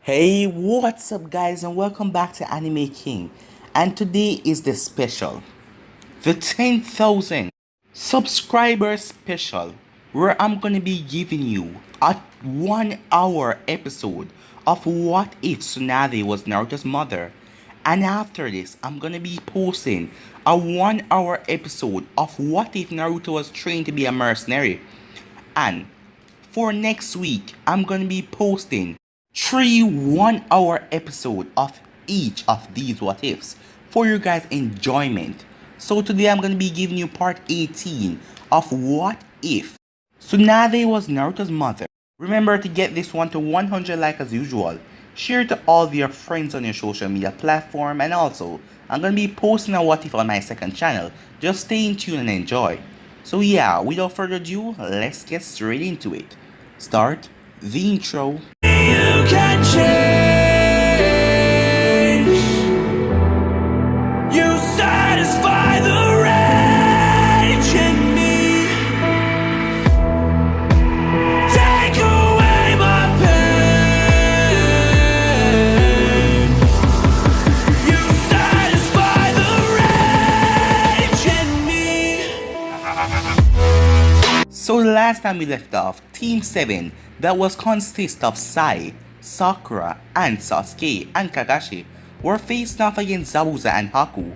Hey, what's up guys, and welcome back to Anime King. And today is the special, the 10,000 subscriber special, where I'm gonna be giving you a 1 hour episode of What If Tsunade was Naruto's mother. And after this, I'm gonna be posting a 1 hour episode of What If Naruto was trained to be a mercenary. And for next week, I'm gonna be posting 3 1 hour episode of each of these what ifs for your guys' enjoyment. So today I'm gonna be giving you part 18 of What If Tsunade was Naruto's mother. Remember to get this one to 100 like as usual. Share it to all of your friends on your social media platform, and also I'm gonna be posting a what if on my second channel. Just stay in tune and enjoy. So yeah, without further ado, let's get straight into it. Start the intro. You can change. You satisfy the rage in me. Take away my pain. You satisfy the rage in me. So the last time we left off, Team 7 that was consist of Sai, Sakura, and Sasuke and Kakashi were faced off against Zabuza and Haku.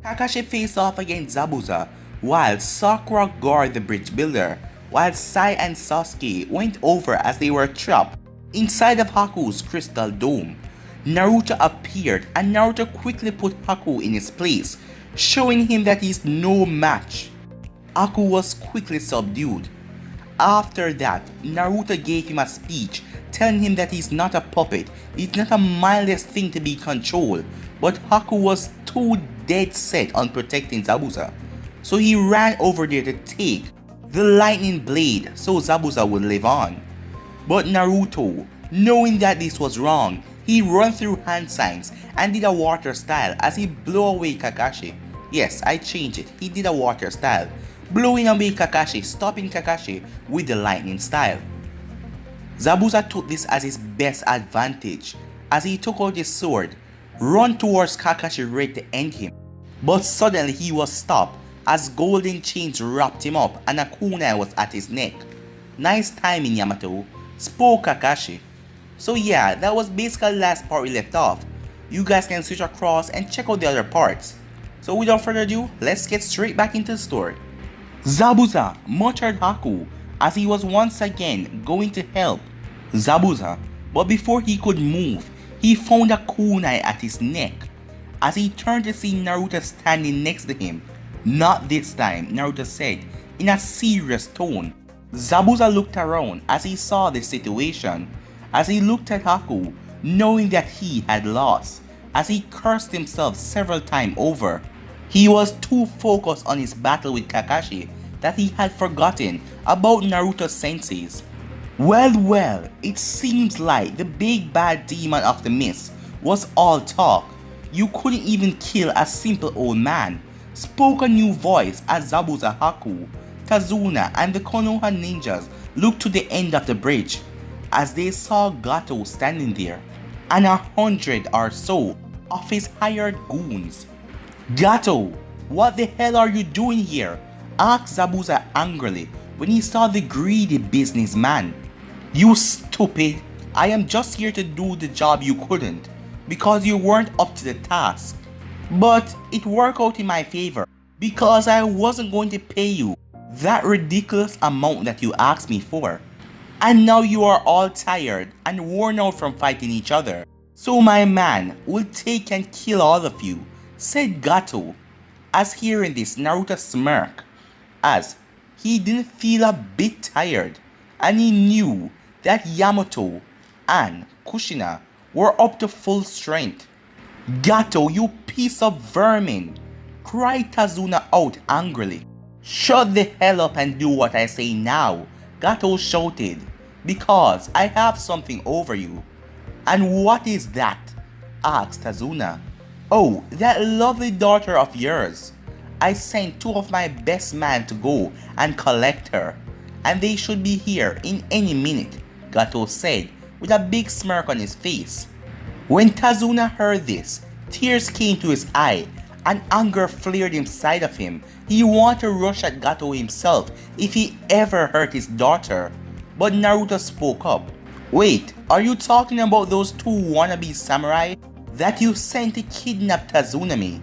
Kakashi faced off against Zabuza while Sakura guarded the bridge builder, while Sai and Sasuke went over as they were trapped inside of Haku's crystal dome. Naruto appeared and Naruto quickly put Haku in his place, showing him that he's no match. Haku was quickly subdued. After that, Naruto gave him a speech telling him that he's not a puppet, it's not a mindless thing to be controlled, but Haku was too dead set on protecting Zabuza. So he ran over there to take the lightning blade so Zabuza would live on. But Naruto, knowing that this was wrong, he ran through hand signs and did a water style as he blew away Kakashi. Yes, I changed it, he did a water style, blowing away Kakashi, stopping Kakashi with the lightning style. Zabuza took this as his best advantage as he took out his sword, run towards Kakashi ready to end him. But suddenly he was stopped as golden chains wrapped him up and a kunai was at his neck. Nice timing, Yamato, spoke Kakashi. So yeah, that was basically the last part we left off. You guys can switch across and check out the other parts. So without further ado, let's get straight back into the story. Zabuza muttered Haku as he was once again going to help Zabuza, but before he could move, he found a kunai at his neck. As he turned to see Naruto standing next to him, "Not this time," Naruto said in a serious tone. Zabuza looked around as he saw the situation, as he looked at Haku, knowing that he had lost, as he cursed himself several times over. He was too focused on his battle with Kakashi that he had forgotten about Naruto's senses. Well, it seems like the big bad demon of the mist was all talk. You couldn't even kill a simple old man, spoke a new voice as Zabuza, Haku, Kazuna, and the Konoha ninjas looked to the end of the bridge as they saw Gato standing there and 100 or so of his hired goons. "Gato, what the hell are you doing here?" asked Zabuza angrily when he saw the greedy businessman. "You stupid, I am just here to do the job you couldn't, because you weren't up to the task. But it worked out in my favor, because I wasn't going to pay you that ridiculous amount that you asked me for. And now you are all tired and worn out from fighting each other. So my man will take and kill all of you," said Gato. As hearing this, Naruto smirked, as he didn't feel a bit tired, and he knew that Yamato and Kushina were up to full strength. "Gato, you piece of vermin!" cried Kazuna out angrily. "Shut the hell up and do what I say now," Gato shouted, "because I have something over you." "And what is that?" asked Kazuna. "Oh, that lovely daughter of yours. I sent 2 of my best men to go and collect her, and they should be here in any minute," Gato said with a big smirk on his face. When Tazuna heard this, tears came to his eye and anger flared inside of him. He wanted to rush at Gato himself if he ever hurt his daughter. But Naruto spoke up. Wait, are you talking about those two wannabe samurai that you sent to kidnap Tazunami?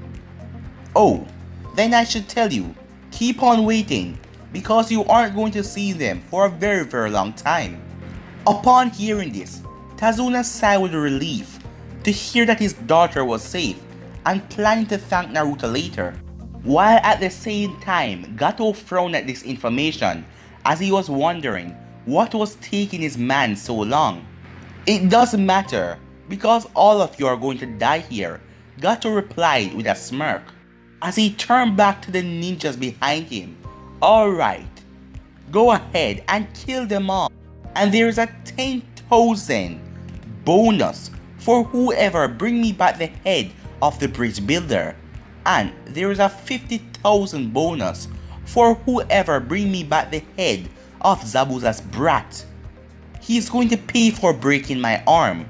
Oh, then I should tell you, keep on waiting, because you aren't going to see them for a very long time. Upon hearing this, Tazuna sighed with relief to hear that his daughter was safe and planning to thank Naruto later, while at the same time Gato frowned at this information as he was wondering what was taking his man so long. It doesn't matter, because all of you are going to die here, Gato replied with a smirk as he turned back to the ninjas behind him. Alright, go ahead and kill them all, and there is a 10,000 bonus for whoever bring me back the head of the bridge builder, and there is a 50,000 bonus for whoever bring me back the head of Zabuza's brat. He's going to pay for breaking my arm.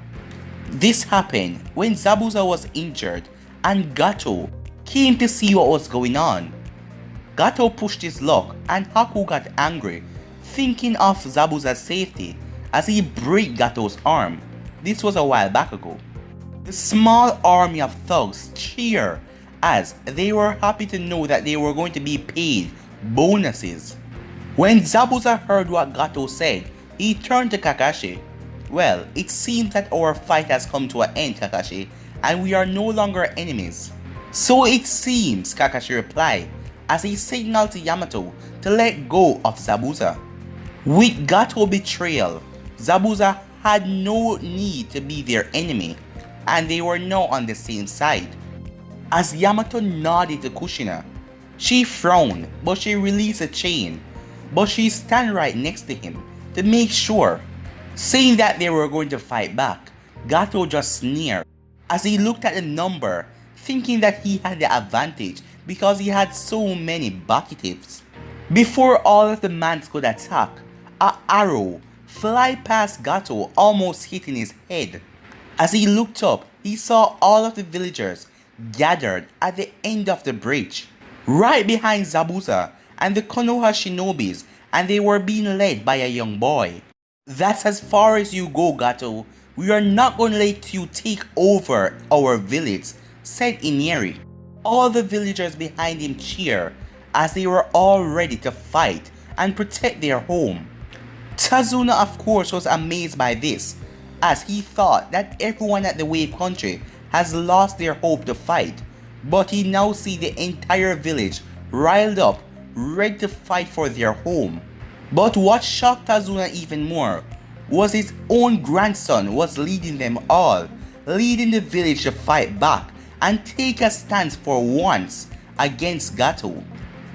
This happened when Zabuza was injured and Gato came to see what was going on. Gato pushed his luck and Haku got angry, thinking of Zabuza's safety as he broke Gato's arm. This was a while back ago. The small army of thugs cheered as they were happy to know that they were going to be paid bonuses. When Zabuza heard what Gato said, he turned to Kakashi. Well, it seems that our fight has come to an end, Kakashi, and we are no longer enemies. So it seems, Kakashi replied, as he signaled to Yamato to let go of Zabuza. With Gato's betrayal, Zabuza had no need to be their enemy, and they were now on the same side. As Yamato nodded to Kushina, she frowned, but she released a chain, but she stand right next to him to make sure. Saying that they were going to fight back, Gato just sneered as he looked at the number, thinking that he had the advantage because he had so many bucketives. Before all of the mans could attack, an arrow fly past Gato, almost hitting his head. As he looked up, he saw all of the villagers gathered at the end of the bridge, right behind Zabuza and the Konoha shinobis, and they were being led by a young boy. That's as far as you go, Gato. We are not going to let you take over our village, said Inieri. All the villagers behind him cheered as they were all ready to fight and protect their home. Tazuna, of course, was amazed by this, as he thought that everyone at the Wave Country has lost their hope to fight, but he now sees the entire village riled up, ready to fight for their home. But what shocked Tazuna even more was his own grandson was leading them all, leading the village to fight back and take a stance for once against Gato.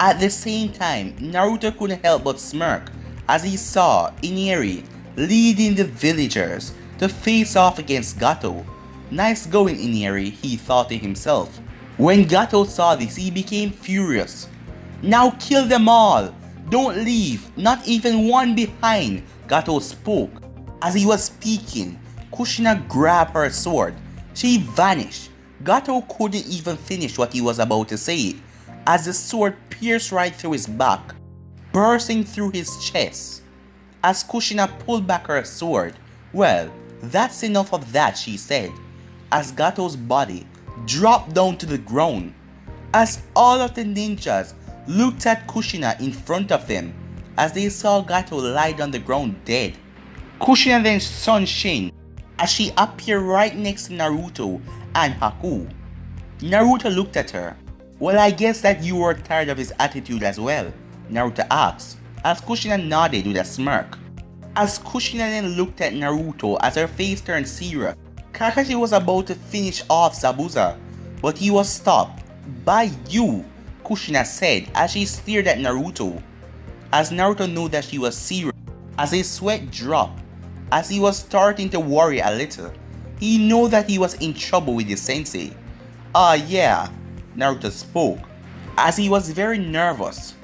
At the same time, Naruto couldn't help but smirk as he saw Inieri leading the villagers to face off against Gato. Nice going, Inieri, he thought to himself. When Gato saw this, he became furious. Now kill them all! Don't leave, not even one behind, Gato spoke. As he was speaking, Kushina grabbed her sword. She vanished. Gato couldn't even finish what he was about to say, as the sword pierced right through his back, bursting through his chest. As Kushina pulled back her sword, well, that's enough of that, she said, as Gato's body dropped down to the ground. As all of the ninjas looked at Kushina in front of them, as they saw Gato lie on the ground dead. Kushina then saw Shin as she appeared right next to Naruto and Haku. Naruto looked at her. Well, I guess that you were tired of his attitude as well, Naruto asked, as Kushina nodded with a smirk. As Kushina then looked at Naruto as her face turned serious, Kakashi was about to finish off Zabuza, but he was stopped. By you, Kushina said as she stared at Naruto. As Naruto knew that she was serious, as his sweat dropped, as he was starting to worry a little, he knew that he was in trouble with his sensei. Yeah, Naruto spoke, as he was very nervous.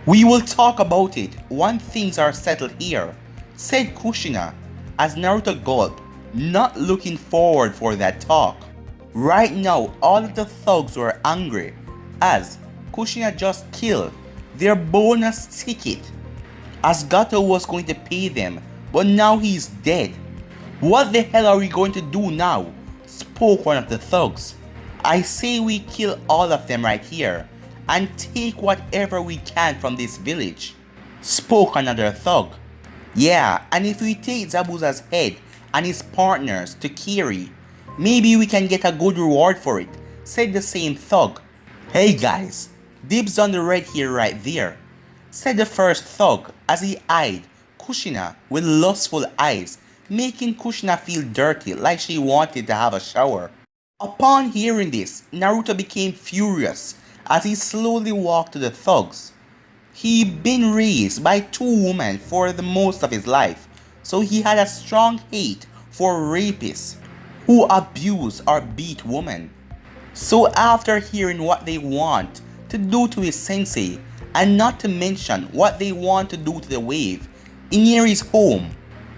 We will talk about it once things are settled here, said Kushina, as Naruto gulped not looking forward for that talk. Right now, all of the thugs were angry as Kushina just killed their bonus ticket, as Gato was going to pay them, but now he's dead. What the hell are we going to do now? Spoke one of the thugs. I say we kill all of them right here and take whatever we can from this village, spoke another thug. Yeah, and if we take Zabuza's head and his partners to Kiri, maybe we can get a good reward for it, said the same thug. Hey guys, dibs on the red here right there, said the first thug as he eyed Kushina with lustful eyes, making Kushina feel dirty like she wanted to have a shower. Upon hearing this, Naruto became furious as he slowly walked to the thugs. He'd been raised by two women for the most of his life, so he had a strong hate for rapists who abuse or beat women. So after hearing what they want to do to his sensei, and not to mention what they want to do to the wave in Yuri's home,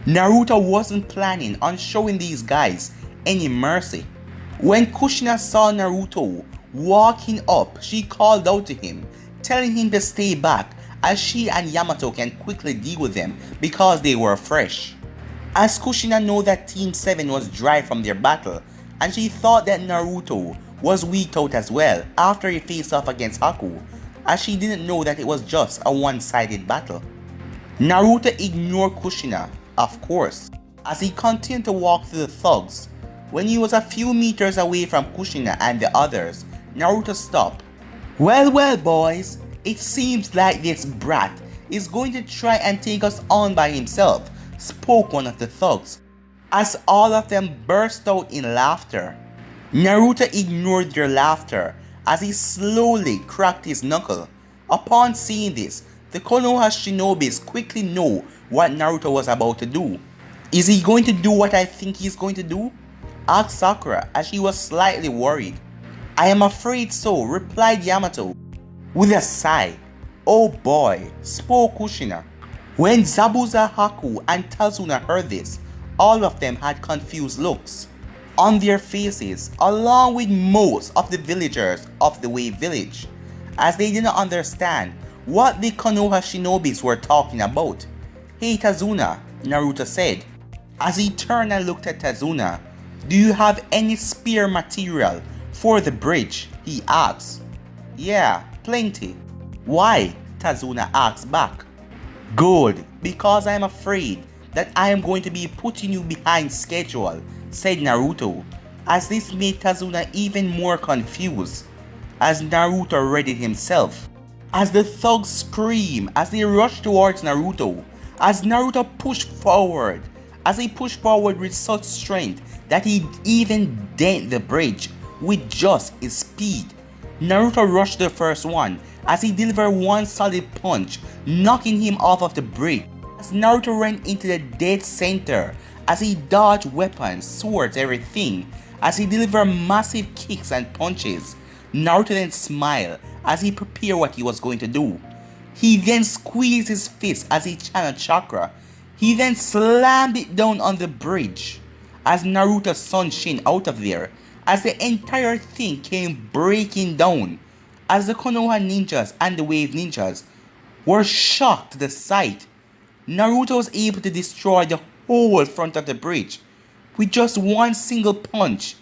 Naruto wasn't planning on showing these guys any mercy. When Kushina saw Naruto walking up, she called out to him, telling him to stay back as she and Yamato can quickly deal with them because they were fresh. As Kushina knew that Team 7 was dry from their battle, and she thought that Naruto was weak out as well after he faced off against Haku, as she didn't know that it was just a one-sided battle. Naruto ignored Kushina, of course, as he continued to walk through the thugs. When he was a few meters away from Kushina and the others, Naruto stopped. Well boys, it seems like this brat is going to try and take us on by himself, spoke one of the thugs, as all of them burst out in laughter. Naruto ignored their laughter as he slowly cracked his knuckle. Upon seeing this, the Konoha shinobis quickly know what Naruto was about to do. Is he going to do what I think he's going to do? Asked Sakura as she was slightly worried. I am afraid so, replied Yamato with a sigh. Oh boy, spoke Kushina. When Zabuza, Haku and Tazuna heard this, all of them had confused looks on their faces, along with most of the villagers of the Wave Village, as they did not understand what the Konoha shinobis were talking about. Hey Tazuna, Naruto said, as he turned and looked at Tazuna. Do you have any spare material for the bridge? He asked. Yeah, plenty. Why? Tazuna asked back. Good, because I am afraid that I am going to be putting you behind schedule, said Naruto, as this made Tazuna even more confused, as Naruto readied himself. As the thugs screamed as they rushed towards Naruto, as Naruto pushed forward, as he pushed forward with such strength that he even dent the bridge with just his speed. Naruto rushed the first one as he delivered one solid punch, knocking him off of the bridge. As Naruto ran into the dead center, as he dodged weapons, swords, everything, as he delivered massive kicks and punches, Naruto then smiled as he prepared what he was going to do. He then squeezed his fist as he channeled chakra. He then slammed it down on the bridge as Naruto sunned Shin out of there, as the entire thing came breaking down, as the Konoha ninjas and the Wave ninjas were shocked to the sight. Naruto was able to destroy the whole front of the bridge with just one single punch,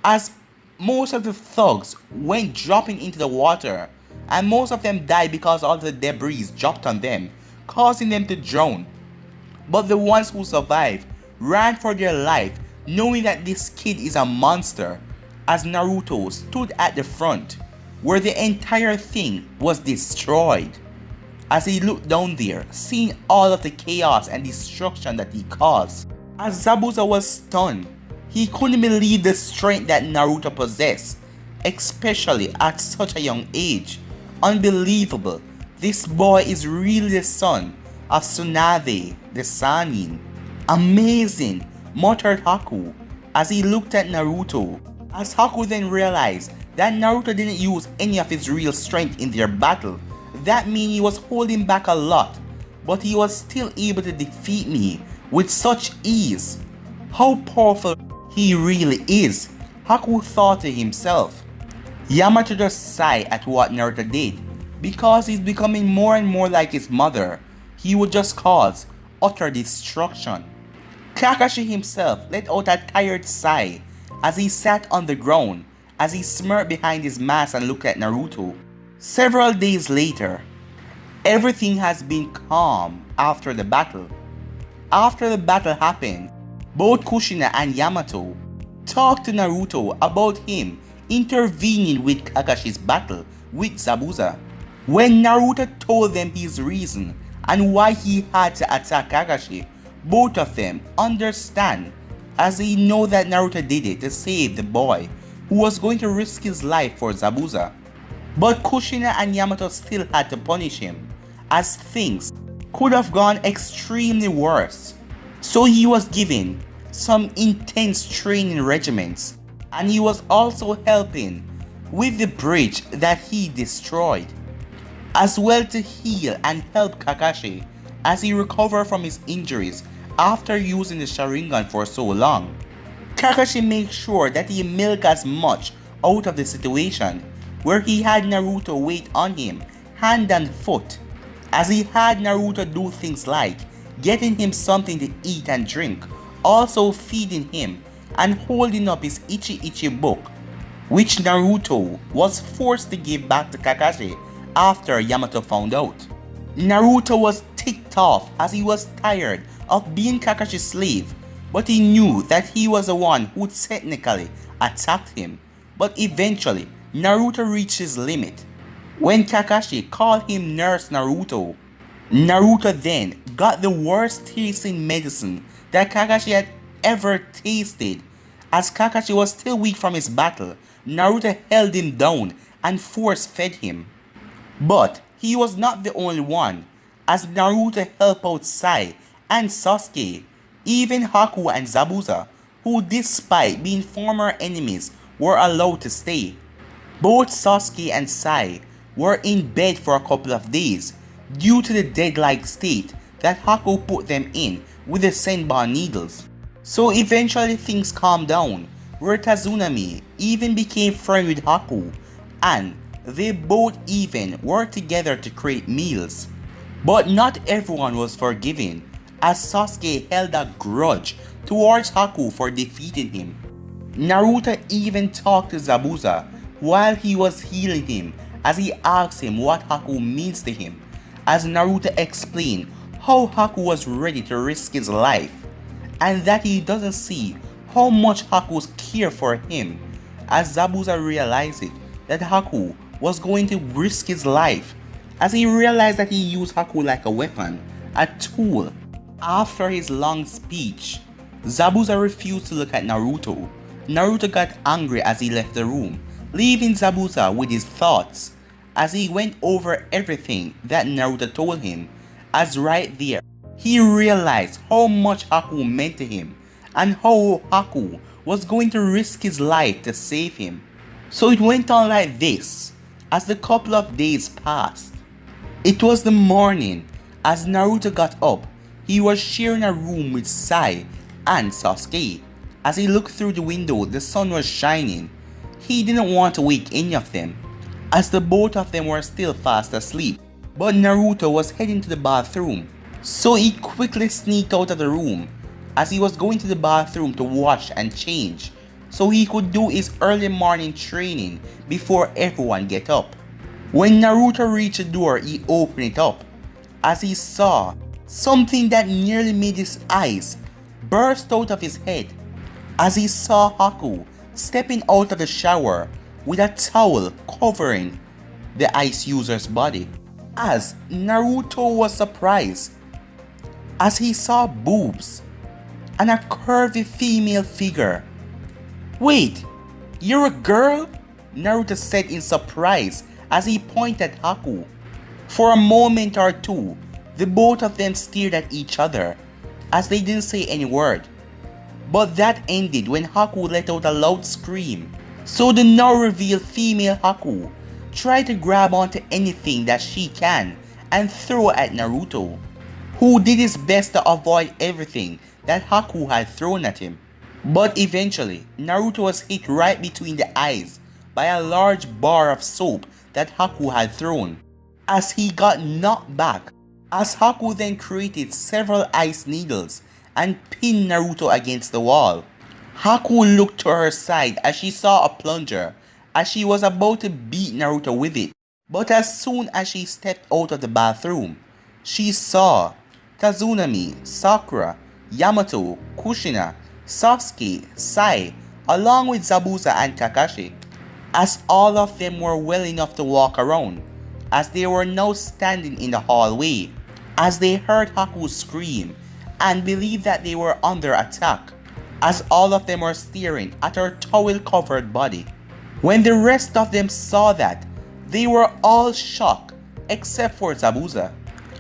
as most of the thugs went dropping into the water, and most of them died because all the debris dropped on them, causing them to drown. But the ones who survived ran for their life, knowing that this kid is a monster, as Naruto stood at the front, where the entire thing was destroyed. As he looked down there, seeing all of the chaos and destruction that he caused. As Zabuza was stunned, he couldn't believe the strength that Naruto possessed, especially at such a young age. Unbelievable, this boy is really the son of Tsunade, the Sannin. Amazing, muttered Haku as he looked at Naruto, as Haku then realized that Naruto didn't use any of his real strength in their battle. That means he was holding back a lot, but he was still able to defeat me with such ease. how powerful he really is, Haku thought to himself. Yamato just sighed at what Naruto did, because he's becoming more and more like his mother. He would just cause utter destruction. Kakashi himself let out a tired sigh as he sat on the ground, as he smirked behind his mask and looked at Naruto. Several days later, everything has been calm after the battle. After the battle happened, both Kushina and Yamato talked to Naruto about him intervening with Kakashi's battle with Zabuza. When Naruto told them his reason and why he had to attack Kakashi, both of them understand, as they know that Naruto did it to save the boy who was going to risk his life for Zabuza. But Kushina and Yamato still had to punish him, as things could have gone extremely worse. So he was given some intense training regimens, and he was also helping with the bridge that he destroyed, as well to heal and help Kakashi as he recovered from his injuries after using the Sharingan for so long. Kakashi made sure that he milked as much out of the situation, where he had Naruto wait on him hand and foot, as he had Naruto do things like getting him something to eat and drink, also feeding him and holding up his Ichi book, which Naruto was forced to give back to Kakashi after Yamato found out. Naruto was ticked off as he was tired of being Kakashi's slave, but he knew that he was the one who technically attacked him. But eventually, Naruto reached his limit when Kakashi called him Nurse Naruto. Naruto then got the worst tasting medicine that Kakashi had ever tasted. As Kakashi was still weak from his battle, Naruto held him down and force-fed him. But he was not the only one, as Naruto helped out Sai and Sasuke, even Haku and Zabuza, who despite being former enemies were allowed to stay. Both Sasuke and Sai were in bed for a couple of days due to the dead-like state that Haku put them in with the Senbon needles. So eventually things calmed down, where Tsunade even became friends with Haku, and they both even worked together to create meals. But not everyone was forgiving, as Sasuke held a grudge towards Haku for defeating him. Naruto even talked to Zabuza while he was healing him, as he asked him what Haku means to him, as Naruto explained how Haku was ready to risk his life, and that he doesn't see how much Haku's care for him, as Zabuza realized it, that Haku was going to risk his life, as he realized that he used Haku like a weapon, a tool. After his long speech, Zabuza refused to look at Naruto. Naruto got angry as he left the room, leaving Zabuza with his thoughts, as he went over everything that Naruto told him, as right there, he realized how much Haku meant to him, and how Haku was going to risk his life to save him. So it went on like this, as the couple of days passed. It was the morning, as Naruto got up. He was sharing a room with Sai and Sasuke. As he looked through the window, the sun was shining. He didn't want to wake any of them, as the both of them were still fast asleep. But Naruto was heading to the bathroom, so he quickly sneaked out of the room, as he was going to the bathroom to wash and change, so he could do his early morning training before everyone get up. When Naruto reached the door, he opened it up, as he saw something that nearly made his eyes burst out of his head, as he saw Haku stepping out of the shower with a towel covering the ice user's body. As Naruto was surprised, as he saw boobs and a curvy female figure. "Wait, you're a girl?" Naruto said in surprise as he pointed at Haku. For a moment or two, the both of them stared at each other, as they didn't say any word. But that ended when Haku let out a loud scream. So the now revealed female Haku tried to grab onto anything that she can and throw at Naruto, who did his best to avoid everything that Haku had thrown at him. But eventually, Naruto was hit right between the eyes by a large bar of soap that Haku had thrown, as he got knocked back, as Haku then created several ice needles and pinned Naruto against the wall. Haku looked to her side as she saw a plunger, as she was about to beat Naruto with it. But as soon as she stepped out of the bathroom, she saw Tsunade, Sakura, Yamato, Kushina, Sasuke, Sai, along with Zabuza and Kakashi, as all of them were well enough to walk around, as they were now standing in the hallway, as they heard Haku scream and believed that they were under attack, as all of them were staring at her towel-covered body. When the rest of them saw that, they were all shocked except for Zabuza,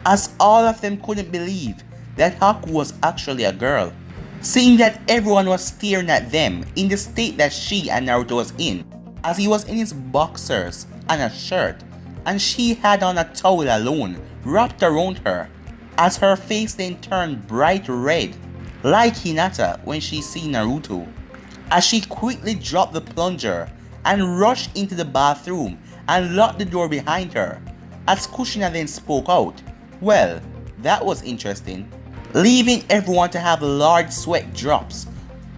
as all of them couldn't believe that Haku was actually a girl, seeing that everyone was staring at them in the state that she and Naruto was in, as he was in his boxers and a shirt, and she had on a towel alone wrapped around her, as her face then turned bright red, like Hinata when she seen Naruto, as she quickly dropped the plunger and rushed into the bathroom and locked the door behind her, as Kushina then spoke out. Well, that was interesting, leaving everyone to have large sweat drops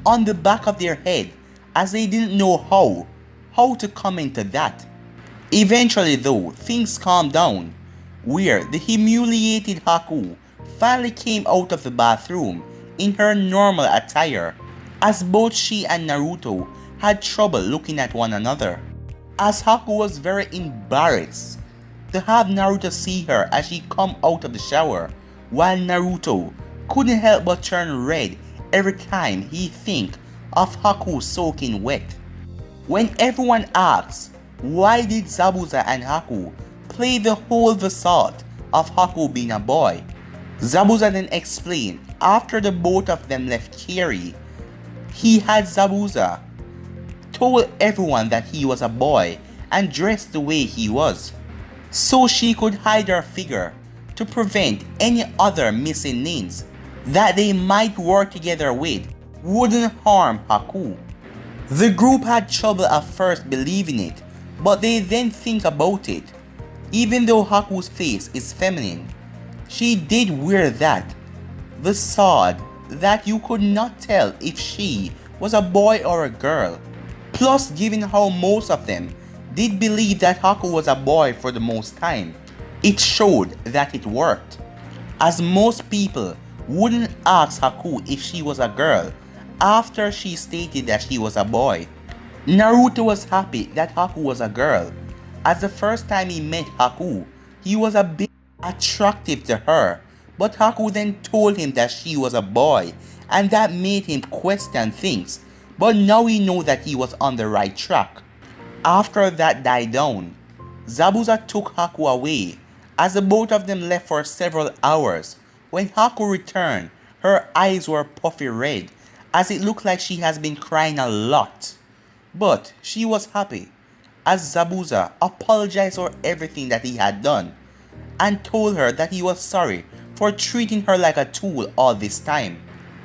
on the back of their head, as they didn't know how to comment to that. Eventually though, things calmed down, where the humiliated Haku finally came out of the bathroom in her normal attire, as both she and Naruto had trouble looking at one another, as Haku was very embarrassed to have Naruto see her as she come out of the shower, while Naruto couldn't help but turn red every time he think of Haku soaking wet. When everyone asks why did Zabuza and Haku play the whole facade of Haku being a boy, Zabuza then explained after the both of them left Kiri, he had Zabuza told everyone that he was a boy and dressed the way he was, so she could hide her figure to prevent any other missing names that they might work together with wouldn't harm Haku. The group had trouble at first believing it, but they then think about it. Even though Haku's face is feminine, she did wear that facade that you could not tell if she was a boy or a girl. Plus, given how most of them did believe that Haku was a boy for the most time, it showed that it worked, as most people wouldn't ask Haku if she was a girl after she stated that she was a boy. Naruto was happy that Haku was a girl, as the first time he met Haku, he was a bit attractive to her, but Haku then told him that she was a boy, and that made him question things, but now he knows that he was on the right track. After that died down, Zabuza took Haku away, as the both of them left for several hours. When Haku returned, her eyes were puffy red, as it looked like she has been crying a lot. But she was happy, as Zabuza apologized for everything that he had done, and told her that he was sorry for treating her like a tool all this time.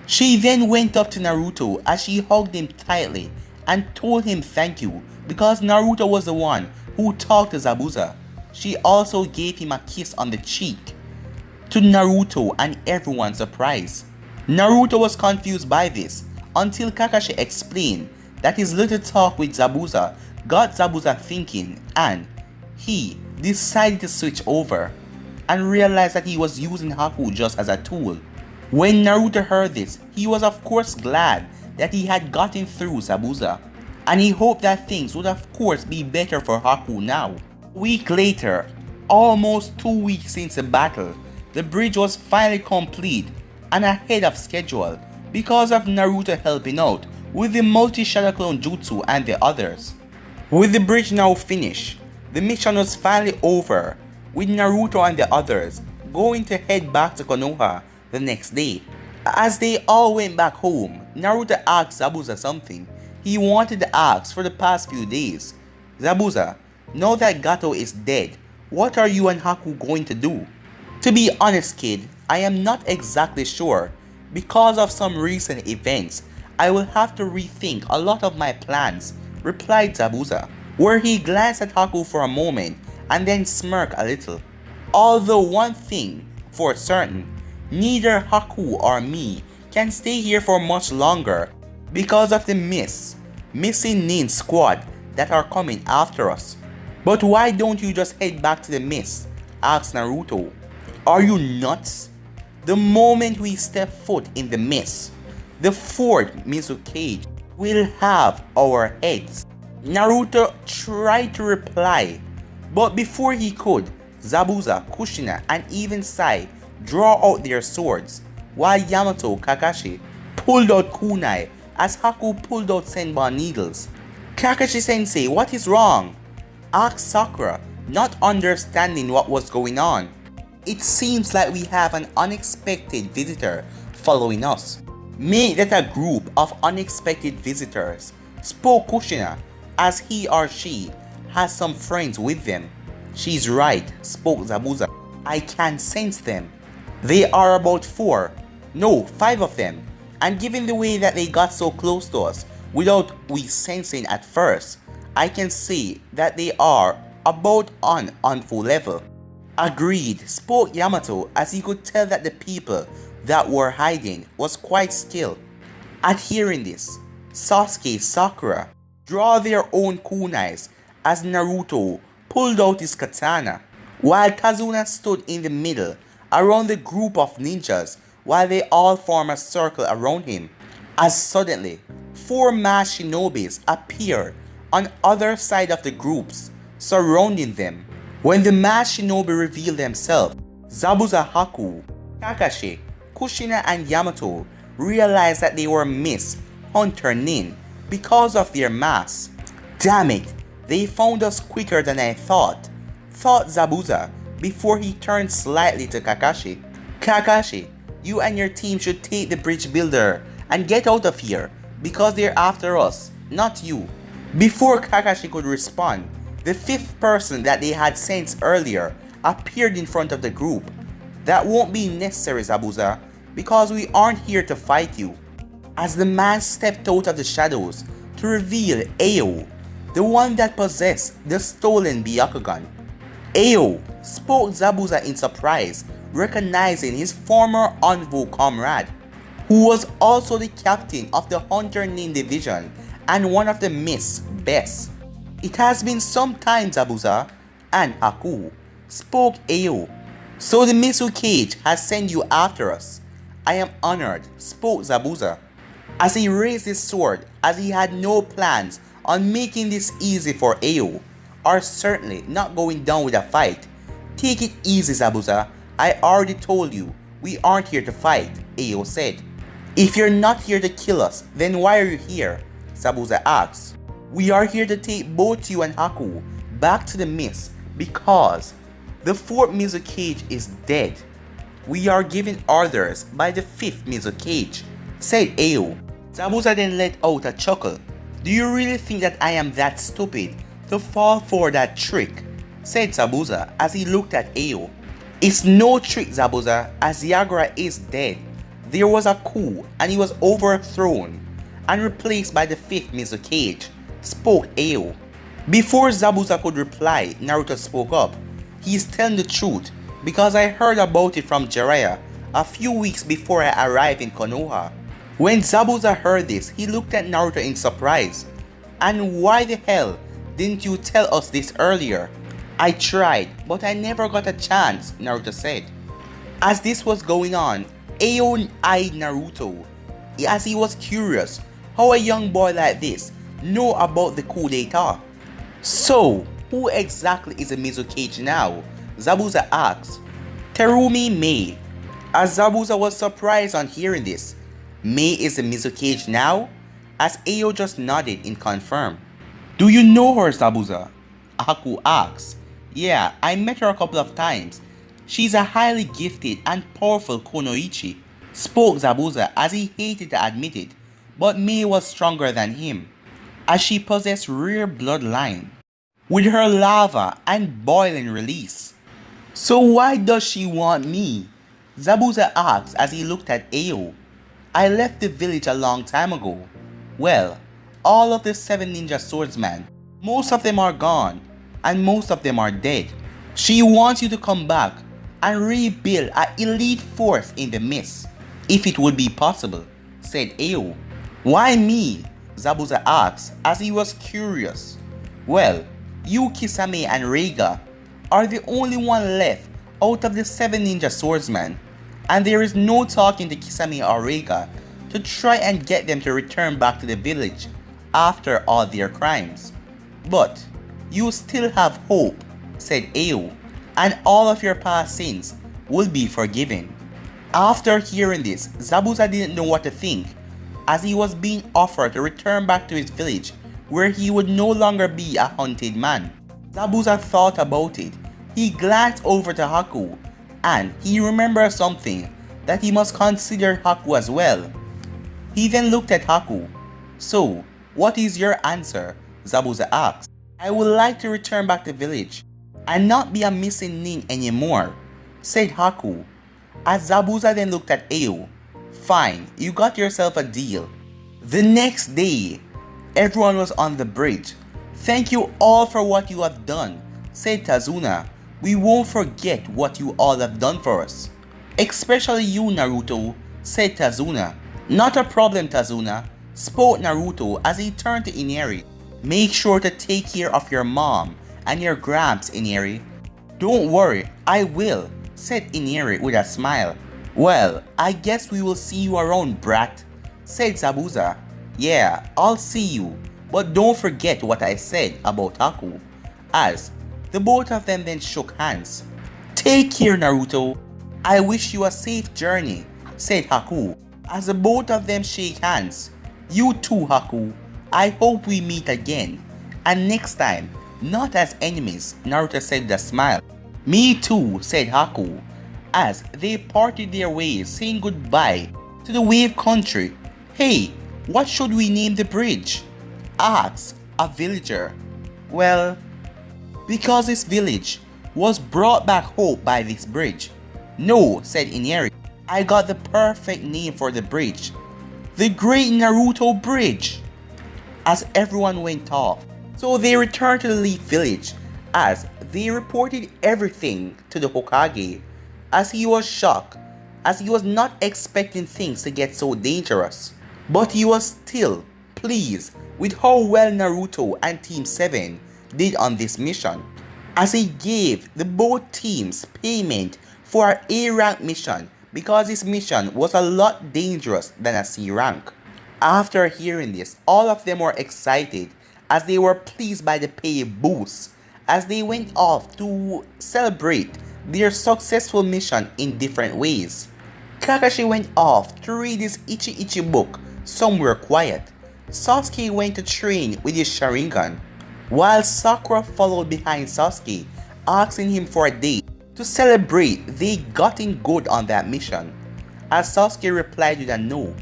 She then went up to Naruto as she hugged him tightly and told him thank you because Naruto was the one who talked to Zabuza. She also gave him a kiss on the cheek, to Naruto and everyone's surprise. Naruto was confused by this until Kakashi explained that his little talk with Zabuza got Zabuza thinking, and he decided to switch over and realized that he was using Haku just as a tool. When Naruto heard this, he was of course glad that he had gotten through Zabuza, and he hoped that things would of course be better for Haku now. A week later, almost 2 weeks since the battle, the bridge was finally complete and ahead of schedule because of Naruto helping out with the multi-shadow clone jutsu and the others. With the bridge now finished, the mission was finally over, with Naruto and the others going to head back to Konoha the next day. As they all went back home, Naruto asked Zabuza something he wanted to ask for the past few days. Zabuza, now that Gato is dead, what are you and Haku going to do? To be honest kid, I am not exactly sure, Because of some recent events, I will have to rethink a lot of my plans, replied Zabuza, where he glanced at Haku for a moment and then smirked a little. Although one thing for certain, neither Haku or me can stay here for much longer because of the missing Nin squad that are coming after us. But why don't you just head back to the mist? Asked Naruto. Are you nuts? The moment we step foot in the mist, the fourth Mizu cage will have our heads. Naruto tried to reply, but before he could, Zabuza, Kushina, and even Sai draw out their swords, while Yamato Kakashi pulled out kunai as Haku pulled out senbon needles. Kakashi-sensei, what is wrong? Asked Sakura, not understanding what was going on. It seems like we have an unexpected visitor following us. Make that a group of unexpected visitors, spoke Kushina, as he or she has some friends with them. She's right, spoke Zabuza. I can sense them. They are about 5 of them, and given the way that they got so close to us without we sensing at first, I can see that they are about on full level. Agreed, spoke Yamato, as he could tell that the people that were hiding was quite skilled. At hearing this, Sasuke, Sakura draw their own kunais as Naruto pulled out his katana, while Kazuna stood in the middle around the group of ninjas while they all form a circle around him. As suddenly, 4 masked shinobis appeared on other side of the groups, surrounding them. When the masked shinobi revealed themselves, Zabuza, Haku, Kakashi, Kushina, and Yamato realized that they were Miss Hunter Nin because of their masks. Damn it, they found us quicker than I thought Zabuza before he turned slightly to Kakashi. Kakashi, you and your team should take the bridge builder and get out of here because they're after us, not you. Before Kakashi could respond, the 5th person that they had sent earlier appeared in front of the group. That won't be necessary, Zabuza, because we aren't here to fight you. As the man stepped out of the shadows to reveal Ao, the one that possessed the stolen Byakugan. Ao, spoke Zabuza in surprise, recognizing his former Anvo comrade, who was also the captain of the Hunter Nin division and one of the Mist's best. It has been some time, Zabuza and Haku, spoke Ao. So the Mizu cage has sent you after us. I am honored, spoke Zabuza, as he raised his sword, as he had no plans on making this easy for Ao, or certainly not going down with a fight. Take it easy, Zabuza. I already told you, we aren't here to fight, Ao said. If you're not here to kill us, then why are you here? Zabuza asked. We are here to take both you and Haku back to the mist because the 4th Mizu cage is dead. We are given orders by the 5th Mizu cage, said Ao. Zabuza then let out a chuckle. Do you really think that I am that stupid to fall for that trick? Said Zabuza as he looked at Ao. It's no trick, Zabuza, as Yagura is dead. There was a coup and he was overthrown and replaced by the 5th Mizu cage, spoke Ao. Before Zabuza could reply, Naruto spoke up. He is telling the truth because I heard about it from Jiraiya a few weeks before I arrived in Konoha. When Zabuza heard this, he looked at Naruto in surprise. And why the hell didn't you tell us this earlier? I tried, but I never got a chance, Naruto said. As this was going on, Ao eyed Naruto as he was curious how a young boy like this know about the coup d'etat. So, who exactly is a Mizu cage now? Zabuza asked. Terumi Mei. As Zabuza was surprised on hearing this, Mei is a Mizu cage now? As Ao just nodded in confirm. Do you know her, Zabuza? Haku asked. Yeah, I met her a couple of times. She's a highly gifted and powerful Kunoichi, spoke Zabuza as he hated to admit it, but Mei was stronger than him, as she possessed rare bloodline, with her lava and boiling release. So why does she want me? Zabuza asked as he looked at Ao. I left the village a long time ago. Well, all of the 7 ninja swordsmen, most of them are gone, and most of them are dead. She wants you to come back and rebuild an elite force in the mist, if it would be possible, said Ao. Why me? Zabuza asked as he was curious. Well, you, Kisame, and Reiga are the only one left out of the 7 ninja swordsmen, and there is no talking to Kisame or Reiga to try and get them to return back to the village after all their crimes. But you still have hope, said Ao, and all of your past sins will be forgiven. After hearing this, Zabuza didn't know what to think, as he was being offered to return back to his village where he would no longer be a hunted man. Zabuza thought about it. He glanced over to Haku, and he remembered something, that he must consider Haku as well. He then looked at Haku. So, what is your answer? Zabuza asked. I would like to return back to the village and not be a missing link anymore, said Haku. As Zabuza then looked at Ao. Fine, you got yourself a deal. The next day, everyone was on the bridge. Thank you all for what you have done, said Tazuna. We won't forget what you all have done for us. Especially you, Naruto, said Tazuna. Not a problem, Tazuna, spoke Naruto as he turned to Inari. Make sure to take care of your mom and your gramps, Inari. Don't worry, I will, said Inari with a smile. Well, I guess we will see you around, brat, said Zabuza. Yeah, I'll see you, but don't forget what I said about Haku. As the both of them then shook hands. Take care, Naruto. I wish you a safe journey, said Haku, as the both of them shake hands. You too, Haku. I hope we meet again, and next time, not as enemies, Naruto said with a smile. Me too, said Haku, as they parted their ways, saying goodbye to the wave country. Hey, what should we name the bridge? Asked a villager. Well, because this village was brought back hope by this bridge. No, said Inari. I got the perfect name for the bridge. The Great Naruto Bridge. As everyone went off, so they returned to the Leaf Village as they reported everything to the Hokage, as he was shocked, as he was not expecting things to get so dangerous. But he was still pleased with how well Naruto and Team 7 did on this mission, as he gave the both teams payment for an A rank mission because this mission was a lot dangerous than a C rank. After hearing this, all of them were excited as they were pleased by the pay boost as they went off to celebrate their successful mission in different ways. Kakashi went off to read his Ichi book somewhere quiet. Sasuke went to train with his Sharingan, while Sakura followed behind Sasuke, asking him for a date to celebrate they gotten good on that mission, as Sasuke replied with a no.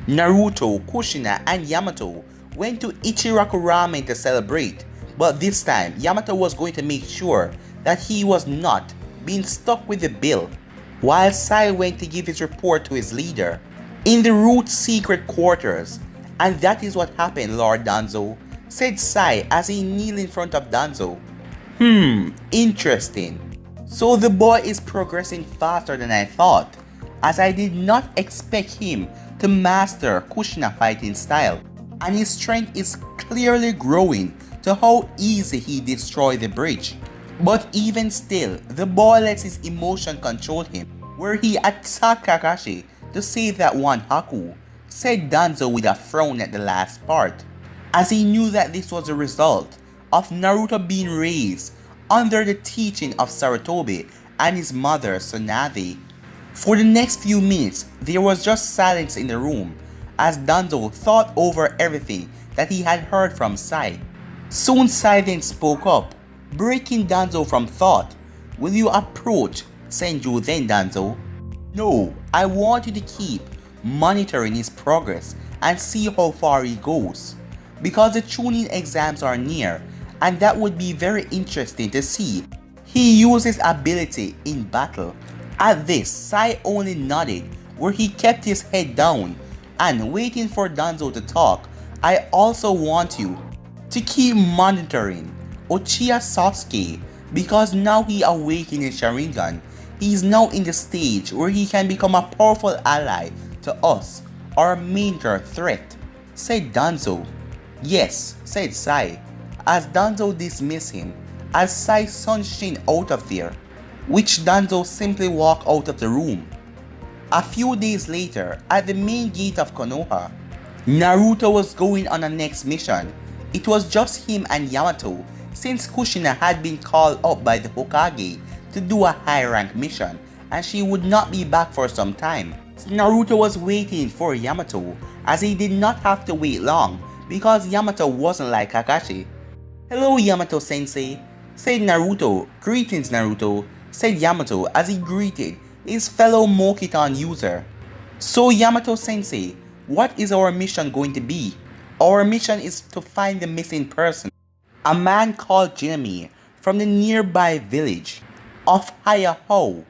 Naruto, Kushina, and Yamato went to Ichiraku Ramen to celebrate, but this time Yamato was going to make sure that he was not being stuck with the bill, while Sai went to give his report to his leader in the Root secret quarters. And that is what happened, Lord Danzo, said Sai as he kneeled in front of Danzo. Interesting. So the boy is progressing faster than I thought, as I did not expect him to master Kushina fighting style, and his strength is clearly growing to how easy he destroyed the bridge. But even still, the boy lets his emotion control him, where he attacked Kakashi to save that one Haku, said Danzo with a frown at the last part, as he knew that this was a result of Naruto being raised under the teaching of Sarutobi and his mother Tsunade. For the next few minutes, there was just silence in the room as Danzo thought over everything that he had heard from Sai. Soon Sai then spoke up, breaking Danzo from thought. Will you approach Senju then, Danzo? No, I want you to keep monitoring his progress and see how far he goes, because the Chunin exams are near, and that would be very interesting to see he uses ability in battle. At this, Sai only nodded, where he kept his head down, and waiting for Danzo to talk, I also want you to keep monitoring Uchiha Sasuke, because now he awakened his Sharingan. He is now in the stage where he can become a powerful ally to us, our major threat, said Danzo. Yes, said Sai, as Danzo dismissed him, as Sai sunshined out of there, which Danzo simply walked out of the room. A few days later, at the main gate of Konoha, Naruto was going on a next mission. It was just him and Yamato, since Kushina had been called up by the Hokage to do a high rank mission, and she would not be back for some time. Naruto was waiting for Yamato, as he did not have to wait long, because Yamato wasn't like Kakashi. Hello Yamato sensei, said Naruto. Greetings Naruto, said Yamato as he greeted his fellow Mokiton user. So Yamato sensei, what is our mission going to be? Our mission is to find the missing person, a man called Jinami from the nearby village of Hayahou,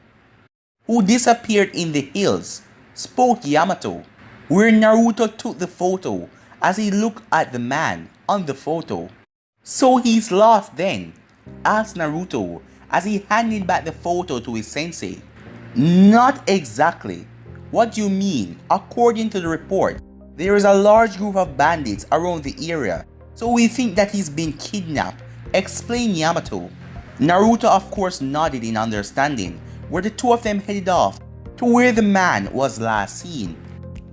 who disappeared in the hills, spoke Yamato, where Naruto took the photo as he looked at the man on the photo. So he's lost then? Asked Naruto as he handed back the photo to his sensei. Not exactly. What do you mean? According to the report, there is a large group of bandits around the area, so we think that he's been kidnapped, explained Yamato. Naruto of course nodded in understanding, where the two of them headed off to where the man was last seen.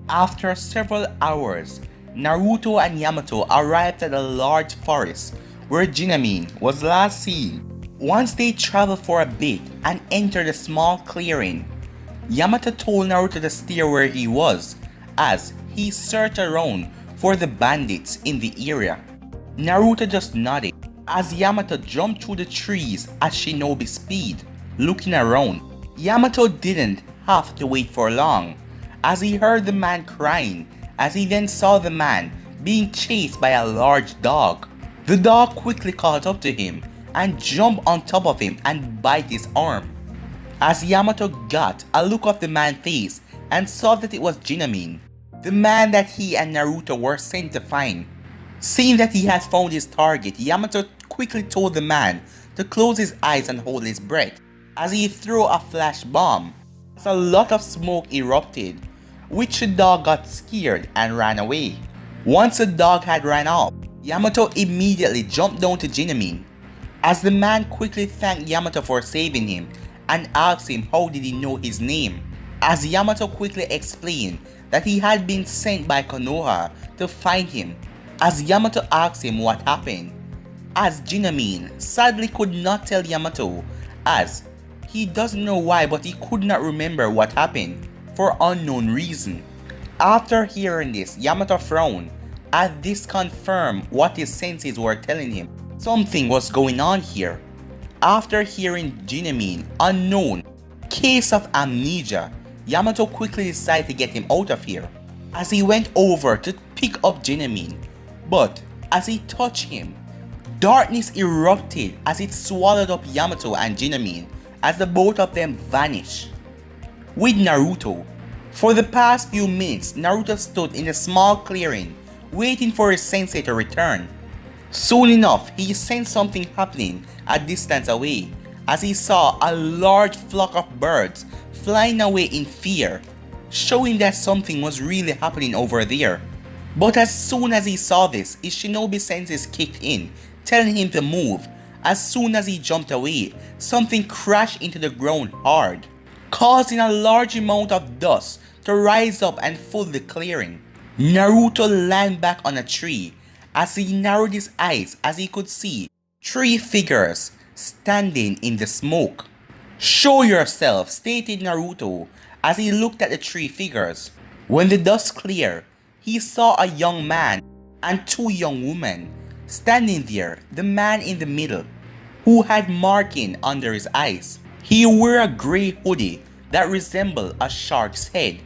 After several hours, Naruto and Yamato arrived at a large forest where Jinami was last seen. Once they traveled for a bit and entered a small clearing, Yamato told Naruto to stay where he was as he searched around for the bandits in the area. Naruto just nodded as Yamato jumped through the trees at shinobi speed, looking around. Yamato didn't have to wait for long as he heard the man crying, as he then saw the man being chased by a large dog. The dog quickly caught up to him and jumped on top of him and bit his arm. As Yamato got a look of the man's face and saw that it was Jinami, the man that he and Naruto were sent to find. Seeing that he had found his target, Yamato quickly told the man to close his eyes and hold his breath as he threw a flash bomb. As a lot of smoke erupted, which the dog got scared and ran away. Once the dog had ran off, Yamato immediately jumped down to Jinami, as the man quickly thanked Yamato for saving him and asked him how did he know his name, as Yamato quickly explained that he had been sent by Konoha to find him. As Yamato asked him what happened, as Jinami sadly could not tell Yamato, as he doesn't know why, but he could not remember what happened for unknown reason. After hearing this, Yamato frowned, as this confirmed what his senses were telling him. Something was going on here. After hearing Jinami unknown case of amnesia, Yamato quickly decided to get him out of here, as he went over to pick up Jinami. But as he touched him, darkness erupted as it swallowed up Yamato and Jinami, as the both of them vanished. With Naruto, for the past few minutes, Naruto stood in a small clearing waiting for his sensei to return. Soon enough, he sensed something happening a distance away, as he saw a large flock of birds flying away in fear, showing that something was really happening over there. But as soon as he saw this, his shinobi senses kicked in, telling him to move. As soon as he jumped away, something crashed into the ground hard, causing a large amount of dust to rise up and fill the clearing. Naruto landed back on a tree as he narrowed his eyes as he could see three figures standing in the smoke. Show yourself, stated Naruto as he looked at the three figures. When the dust cleared, he saw a young man and two young women standing there. The man in the middle, who had marking under his eyes. He wore a grey hoodie that resembled a shark's head,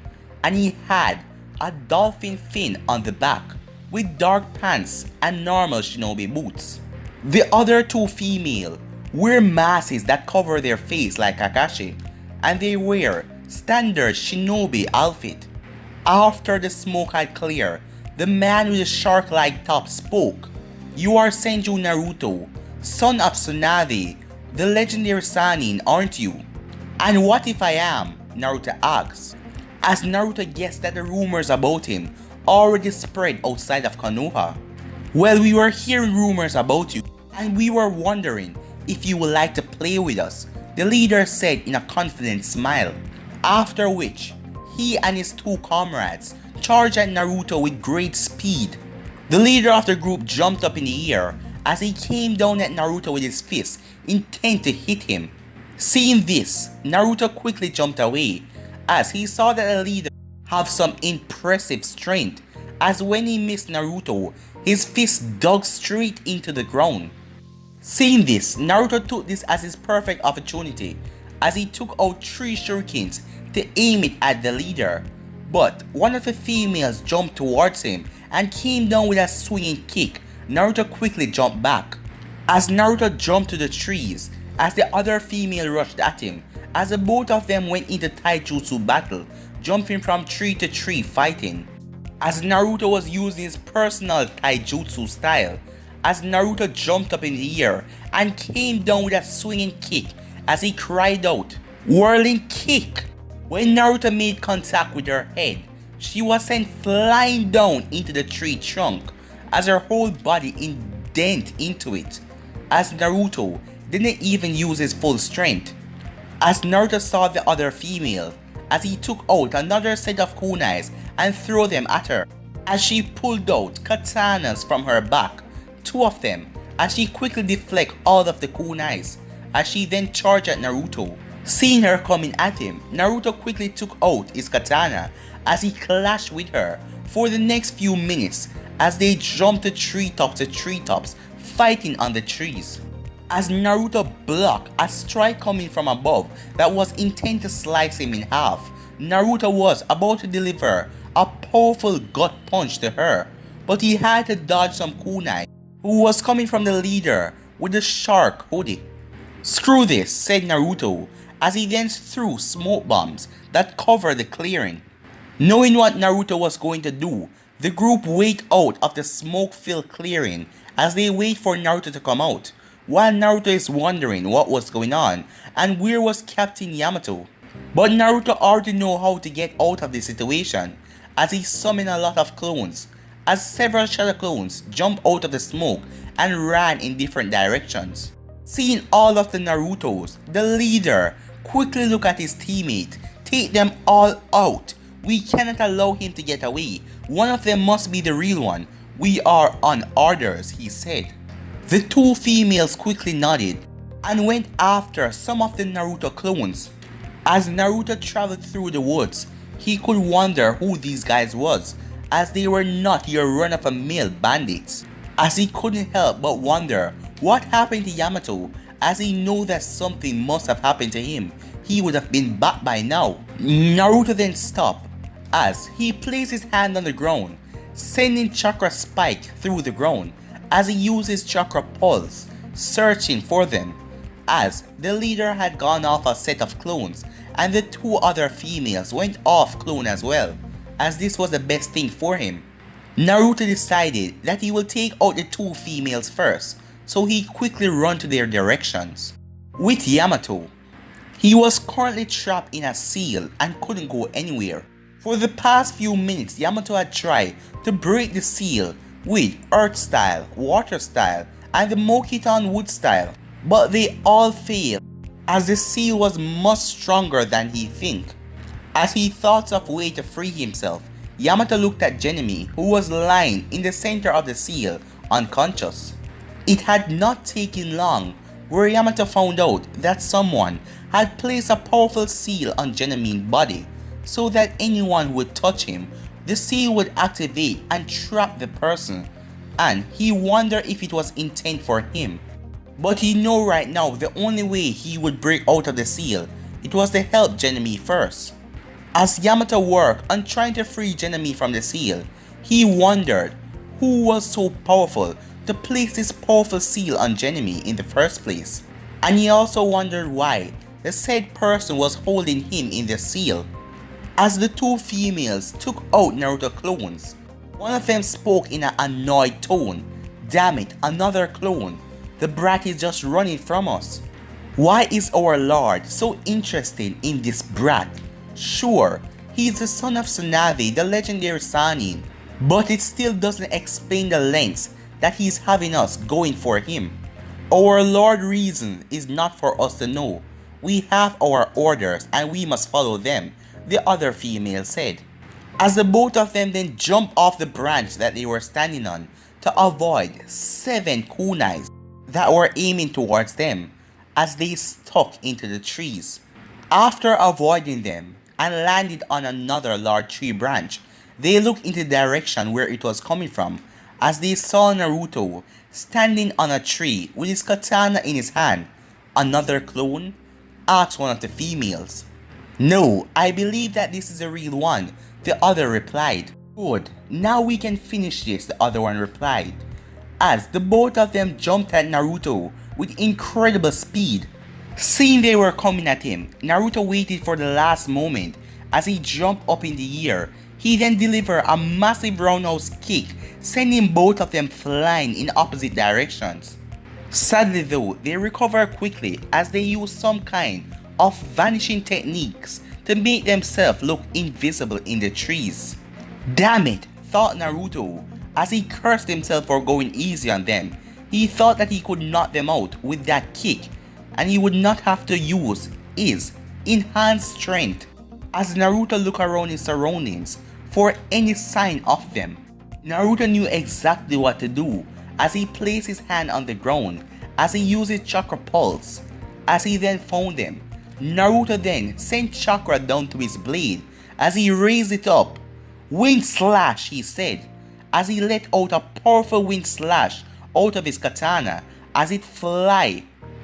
and he had a dolphin fin on the back, with dark pants and normal shinobi boots. The other two female wear masks that cover their face like Kakashi, and they wear standard shinobi outfit. After the smoke had cleared, the man with the shark-like top spoke. "You are Senju Naruto, son of Tsunade, the legendary Sannin, aren't you?" "And what if I am?" Naruto asked, as Naruto guessed that the rumors about him already spread outside of Konoha. "Well, we were hearing rumors about you, and we were wondering if you would like to play with us," the leader said in a confident smile. After which, he and his two comrades charged at Naruto with great speed. The leader of the group jumped up in the air as he came down at Naruto with his fist, intent to hit him. Seeing this, Naruto quickly jumped away as he saw that the leader have some impressive strength, as when he missed Naruto, his fist dug straight into the ground. Seeing this, Naruto took this as his perfect opportunity as he took out 3 shurikens to aim it at the leader. But one of the females jumped towards him and came down with a swinging kick. Naruto quickly jumped back. As Naruto jumped to the trees, as the other female rushed at him, as the both of them went into taijutsu battle, jumping from tree to tree fighting. As Naruto was using his personal taijutsu style, as Naruto jumped up in the air and came down with a swinging kick as he cried out, "Whirling kick!" When Naruto made contact with her head, she was sent flying down into the tree trunk as her whole body indented into it, as Naruto didn't even use his full strength. As Naruto saw the other female, as he took out another set of kunais and threw them at her, as she pulled out katanas from her back, 2 of them, as she quickly deflected all of the kunais, as she then charged at Naruto. Seeing her coming at him, Naruto quickly took out his katana as he clashed with her for the next few minutes as they jumped to treetops, fighting on the trees. As Naruto blocked a strike coming from above that was intent to slice him in half, Naruto was about to deliver a powerful gut punch to her, but he had to dodge some kunai who was coming from the leader with the shark hoodie. "Screw this," said Naruto, as he then threw smoke bombs that covered the clearing. Knowing what Naruto was going to do, the group wait out of the smoke-filled clearing as they wait for Naruto to come out, while Naruto is wondering what was going on and where was Captain Yamato. But Naruto already know how to get out of the situation as he summoned a lot of clones, as several shadow clones jumped out of the smoke and ran in different directions. Seeing all of the Narutos, the leader quickly looked at his teammate. "Take them all out. We cannot allow him to get away. One of them must be the real one. We are on orders," he said. The 2 females quickly nodded and went after some of the Naruto clones. As Naruto traveled through the woods, he could wonder who these guys was, as they were not your run-of-the-mill bandits. As he couldn't help but wonder what happened to Yamato, as he knew that something must have happened to him. He would have been back by now. Naruto then stopped as he placed his hand on the ground, sending chakra spike through the ground as he used his chakra pulse, searching for them, as the leader had gone off a set of clones and the 2 other females went off clone as well, as this was the best thing for him. Naruto decided that he will take out the 2 females first, so he quickly ran to their directions. With Yamato, he was currently trapped in a seal and couldn't go anywhere. For the past few minutes, Yamato had tried to break the seal with earth style, water style, and the Mokiton wood style, but they all failed as the seal was much stronger than he think. As he thought of a way to free himself, Yamato looked at Genemi, who was lying in the center of the seal, unconscious. It had not taken long where Yamato found out that someone had placed a powerful seal on Genemi's body, so that anyone who would touch him, the seal would activate and trap the person, and he wondered if it was intent for him. But he knew right now the only way he would break out of the seal, it was to help Genemi first. As Yamato worked on trying to free Genemi from the seal, he wondered who was so powerful to place this powerful seal on Genemi in the first place, and he also wondered why the said person was holding him in the seal. As the two females took out Naruto clones, one of them spoke in an annoyed tone. "Damn it, another clone. The brat is just running from us. Why is our lord so interested in this brat? Sure, he's the son of Tsunade, the legendary Sannin, but it still doesn't explain the lengths that he's having us going for him. Our lord reason is not for us to know. We have our orders and we must follow them," the other female said. As the both of them then jumped off the branch that they were standing on to avoid 7 kunais that were aiming towards them as they stuck into the trees. After avoiding them and landed on another large tree branch, they looked in the direction where it was coming from as they saw Naruto standing on a tree with his katana in his hand. "Another clone?" asked one of the females. "No, I believe that this is a real one," the other replied. "Good, now we can finish this," the other one replied, as the both of them jumped at Naruto with incredible speed. Seeing they were coming at him, Naruto waited for the last moment as he jumped up in the air. He then delivered a massive roundhouse kick, sending both of them flying in opposite directions. Sadly though, they recovered quickly as they used some kind of vanishing techniques to make themselves look invisible in the trees. "Damn it," thought Naruto as he cursed himself for going easy on them. He thought that he could knock them out with that kick and he would not have to use his enhanced strength. As Naruto looked around his surroundings for any sign of them, Naruto knew exactly what to do as he placed his hand on the ground as he used his chakra pulse. As he then found them, Naruto then sent chakra down to his blade as he raised it up. "Wind slash," he said, as he let out a powerful wind slash out of his katana as it fly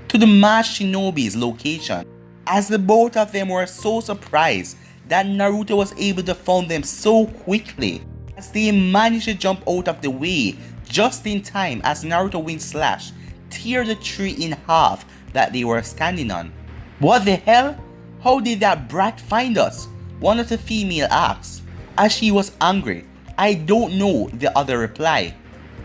to the masked shinobi's location. As the both of them were so surprised that Naruto was able to find them so quickly, as they managed to jump out of the way just in time as Naruto wind slash tear the tree in half that they were standing on. "What the hell? How did that brat find us?" one of the female asked, as she was angry. "I don't know," the other replied,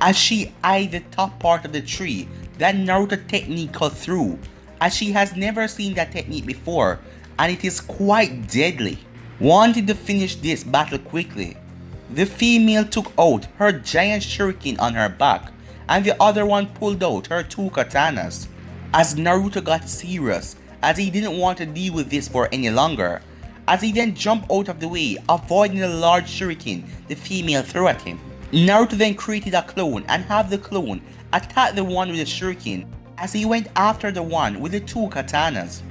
as she eyed the top part of the tree that Naruto technique cut through, as she has never seen that technique before and it is quite deadly. Wanting to finish this battle quickly, the female took out her giant shuriken on her back and the other one pulled out her 2 katanas. As Naruto got serious as he didn't want to deal with this for any longer, as he then jumped out of the way, avoiding the large shuriken the female threw at him. Naruto then created a clone and had the clone attack the one with the shuriken as he went after the one with the 2 katanas.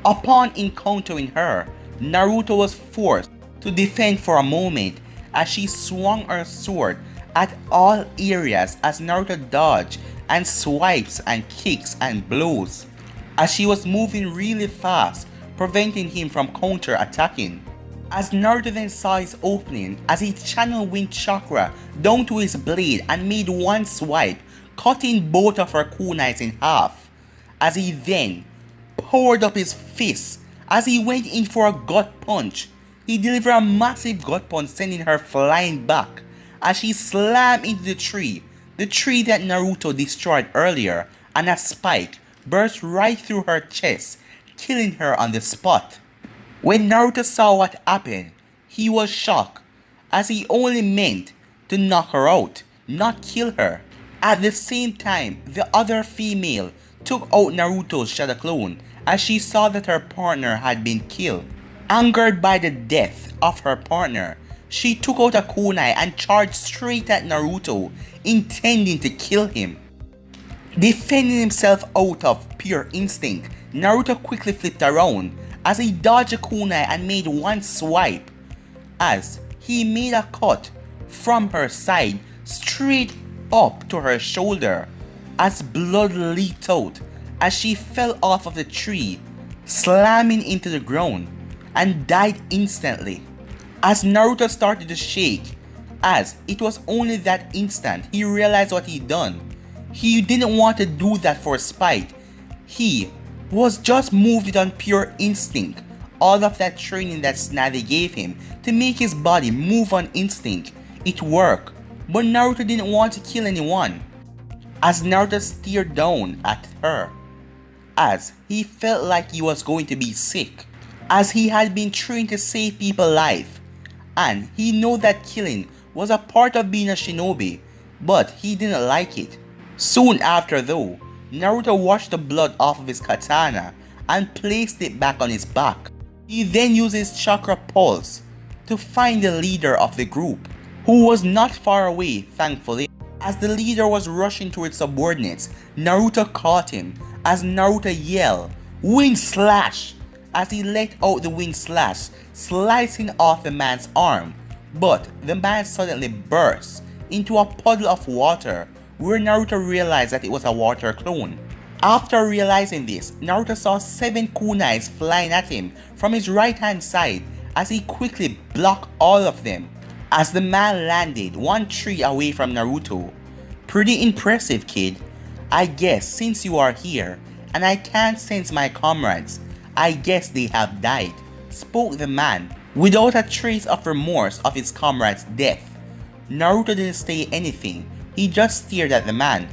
Upon encountering her, Naruto was forced to defend for a moment as she swung her sword at all areas as Naruto dodged and swipes and kicks and blows, as she was moving really fast, preventing him from counter-attacking. As Naruto then saw his opening as he channeled wind chakra down to his blade and made one swipe, cutting both of her kunais in half, as he then powered up his fists as he went in for a gut punch. He delivered a massive gut punch, sending her flying back as she slammed into the tree that Naruto destroyed earlier, and a spike burst right through her chest, killing her on the spot. When Naruto saw what happened, he was shocked as he only meant to knock her out, not kill her. At the same time, the other female took out Naruto's shadow clone as she saw that her partner had been killed. Angered by the death of her partner, she took out a kunai and charged straight at Naruto, intending to kill him. Defending himself out of pure instinct, Naruto quickly flipped around as he dodged a kunai and made one swipe, as he made a cut from her side straight up to her shoulder, as blood leaked out as she fell off of the tree, slamming into the ground, and died instantly. As Naruto started to shake, as it was only that instant he realized what he'd done. He didn't want to do that for spite. He was just moved on pure instinct All of that training that Tsunade gave him to make his body move on instinct, it worked. But Naruto didn't want to kill anyone. As Naruto stared down at her, as he felt like he was going to be sick, as he had been trained to save people's life, and he knew that killing was a part of being a shinobi, but he didn't like it. Soon after though, Naruto washed the blood off of his katana and placed it back on his back. He then used his chakra pulse to find the leader of the group, who was not far away thankfully. As the leader was rushing towards subordinates, Naruto caught him as Naruto yelled, "Wing slash!" as he let out the wing slash, slicing off the man's arm. But the man suddenly burst into a puddle of water where Naruto realized that it was a water clone. After realizing this, Naruto saw 7 kunais flying at him from his right hand side as he quickly blocked all of them. As the man landed 1 tree away from Naruto. "Pretty impressive, kid. I guess since you are here and I can't sense my comrades, I guess they have died," spoke the man without a trace of remorse of his comrade's death. Naruto didn't say anything, he just stared at the man.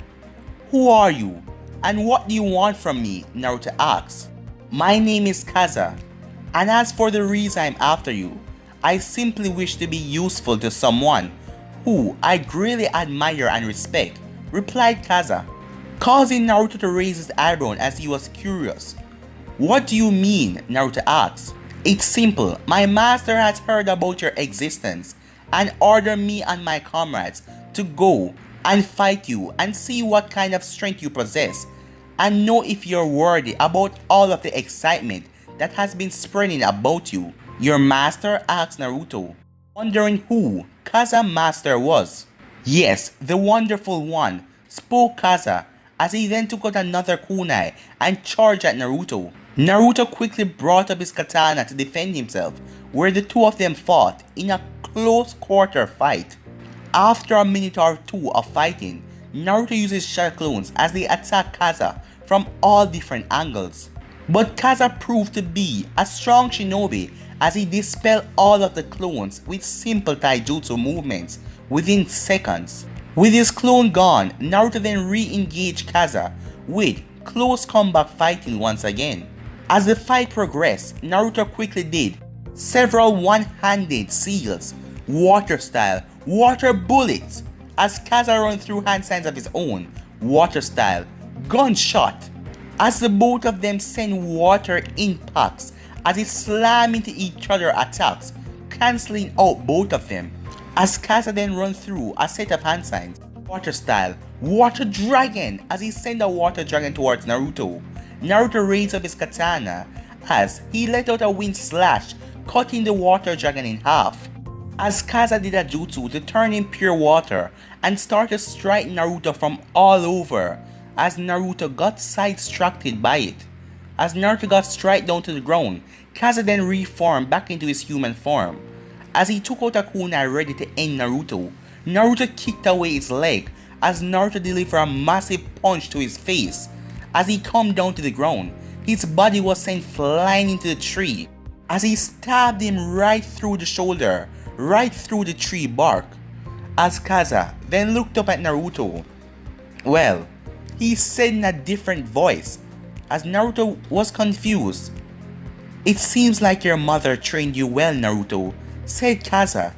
"Who are you? And what do you want from me?" Naruto asked. "My name is Kaza, and as for the reason I'm after you, I simply wish to be useful to someone who I greatly admire and respect," replied Kaza, causing Naruto to raise his eyebrow as he was curious. "What do you mean?" Naruto asked. "It's simple. My master has heard about your existence and ordered me and my comrades to go and fight you and see what kind of strength you possess and know if you're worthy about all of the excitement that has been spreading about you." "Your master?" asked Naruto, wondering who Kaza's master was. "Yes, the wonderful one," spoke Kaza as he then took out another kunai and charged at Naruto. Naruto quickly brought up his katana to defend himself, where the two of them fought in a close quarter fight. After a minute or two of fighting, Naruto uses shadow clones as they attack Kaza from all different angles. But Kaza proved to be a strong shinobi as he dispelled all of the clones with simple taijutsu movements within seconds. With his clone gone, Naruto then re-engaged Kaza with close combat fighting once again. As the fight progressed, Naruto quickly did several one-handed seals, water style, water bullets, as Kaza ran through hand signs of his own, water style, gunshot, as the both of them send water impacts as they slam into each other attacks, cancelling out both of them. As Kaza then runs through a set of hand signs, water style, water dragon, as he sends a water dragon towards Naruto. Naruto raised up his katana as he let out a wind slash, cutting the water dragon in half. As Kaza did a jutsu to turn in pure water and started striking Naruto from all over, as Naruto got side-structed by it. As Naruto got struck down to the ground, Kaza then reformed back into his human form. As he took out a kunai ready to end Naruto, Naruto kicked away his leg as Naruto delivered a massive punch to his face. As he came down to the ground, his body was sent flying into the tree as he stabbed him right through the shoulder, right through the tree bark. As Kaza then looked up at Naruto, well, he said in a different voice as Naruto was confused. "It seems like your mother trained you well, Naruto," said Kaza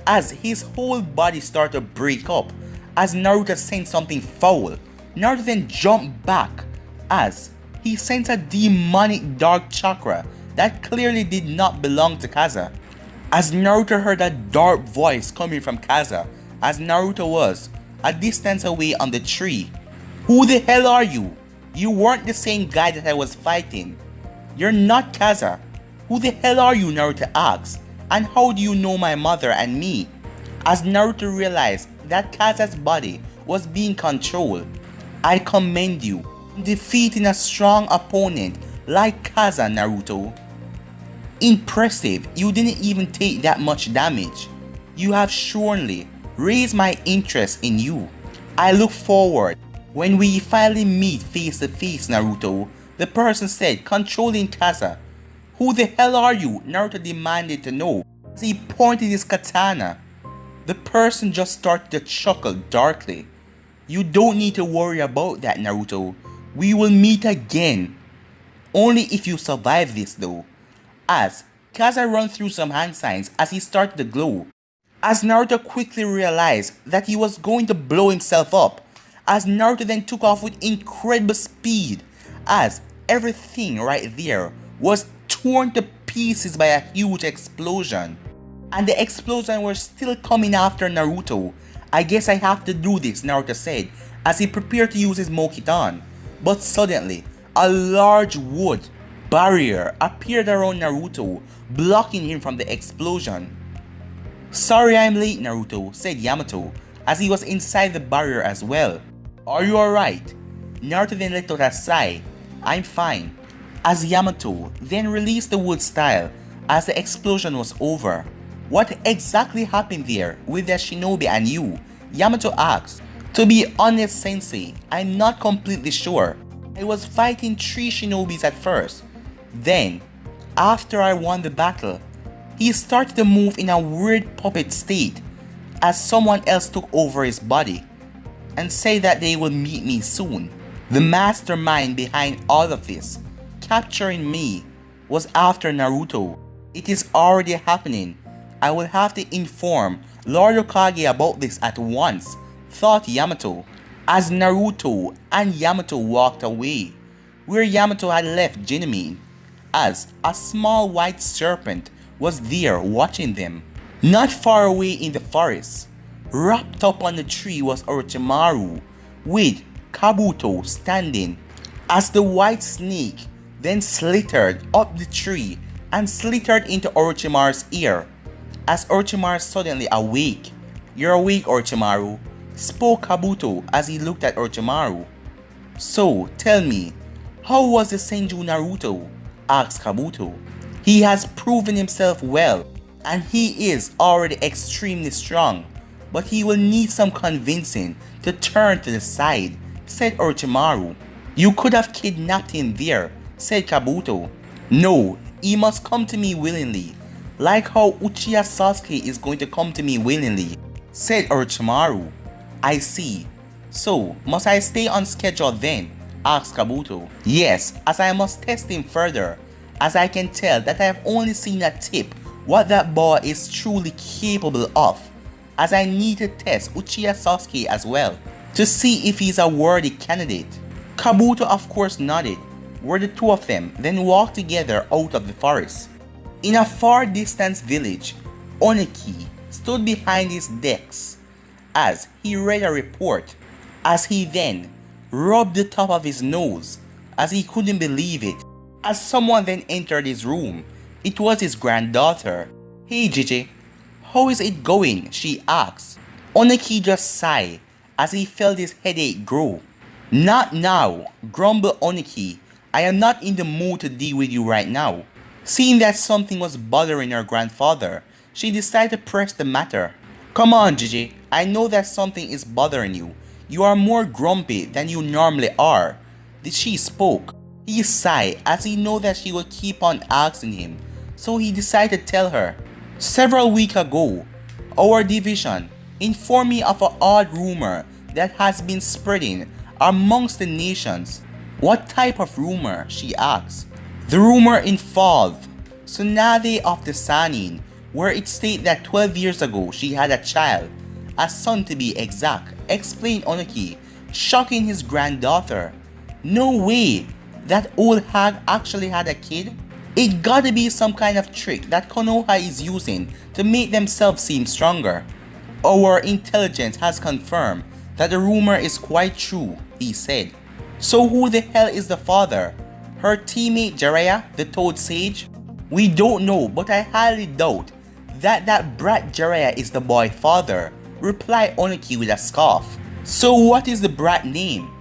as his whole body started to break up as Naruto sensed something foul. Naruto then jumped back as he sensed a demonic dark chakra that clearly did not belong to Kaza. As Naruto heard a dark voice coming from Kaza as Naruto was a distance away on the tree. "Who the hell are you? You weren't the same guy that I was fighting. You're not Kaza. Who the hell are you?" Naruto asked. "And how do you know my mother and me?" As Naruto realized that Kaza's body was being controlled. "I commend you in defeating a strong opponent like Kaza, Naruto. Impressive, you didn't even take that much damage. You have surely raised my interest in you. I look forward when we finally meet face to face, Naruto," the person said, controlling Kaza. Who the hell are you? Naruto demanded to know as he pointed his katana. The person just started to chuckle darkly. You don't need to worry about that, Naruto. We will meet again. Only if you survive this though. As Kaza ran through some hand signs as he started to glow. As Naruto quickly realized that he was going to blow himself up. As Naruto then took off with incredible speed. As everything right there was torn to pieces by a huge explosion. And the explosion was still coming after Naruto. I guess I have to do this, Naruto said as he prepared to use his Mokitan. But suddenly, a large wood barrier appeared around Naruto, blocking him from the explosion. Sorry I'm late, Naruto, said Yamato as he was inside the barrier as well. Are you alright? Naruto then let out a sigh. I'm fine. As Yamato then released the wood style as the explosion was over. What exactly happened there with the shinobi and you? Yamato asked. To be honest, Sensei, I'm not completely sure. I was fighting 3 shinobis at first. Then, after I won the battle, he started to move in a weird puppet state as someone else took over his body and said that they will meet me soon. The mastermind behind all of this, capturing me, was after Naruto. It is already happening. I will have to inform Lord Hokage about this at once, thought Yamato, as Naruto and Yamato walked away, where Yamato had left Jinami, as a small white serpent was there watching them. Not far away in the forest, wrapped up on the tree was Orochimaru, with Kabuto standing, as the white snake then slithered up the tree and slithered into Orochimaru's ear. As Orochimaru suddenly awake. You're awake, Orochimaru, spoke Kabuto as he looked at Orochimaru. So, tell me, how was the Senju Naruto? Asked Kabuto. He has proven himself well, and he is already extremely strong, but he will need some convincing to turn to the side, said Orochimaru. You could have kidnapped him there, said Kabuto. No, he must come to me willingly. Like how Uchiha Sasuke is going to come to me willingly, said Orochimaru. I see. So, must I stay on schedule then? Asked Kabuto. Yes, as I must test him further, as I can tell that I have only seen a tip what that boy is truly capable of, as I need to test Uchiha Sasuke as well, to see if he's a worthy candidate. Kabuto of course nodded, where the two of them then walked together out of the forest. In a far distant village, Onoki stood behind his desk as he read a report, as he then rubbed the top of his nose as he couldn't believe it. As someone then entered his room, it was his granddaughter. Hey Gigi, how is it going? She asked. Onoki just sighed as he felt his headache grow. Not now, grumbled Onoki. I am not in the mood to deal with you right now. Seeing that something was bothering her grandfather, she decided to press the matter. Come on, Gigi, I know that something is bothering you. You are more grumpy than you normally are. She spoke. He sighed as he knew that she would keep on asking him, so he decided to tell her. Several weeks ago, our division informed me of an odd rumor that has been spreading amongst the nations. What type of rumor? She asked. The rumor involved Tsunade of the Sanin, where it stated that 12 years ago she had a child, a son to be exact, explained Onoki, shocking his granddaughter. No way! That old hag actually had a kid? It gotta be some kind of trick that Konoha is using to make themselves seem stronger. Our intelligence has confirmed that the rumor is quite true, he said. So who the hell is the father? Her teammate Jiraiya, the Toad Sage? We don't know, but I highly doubt that brat Jiraiya is the boy father, replied Onoki with a scoff. So what is the brat name?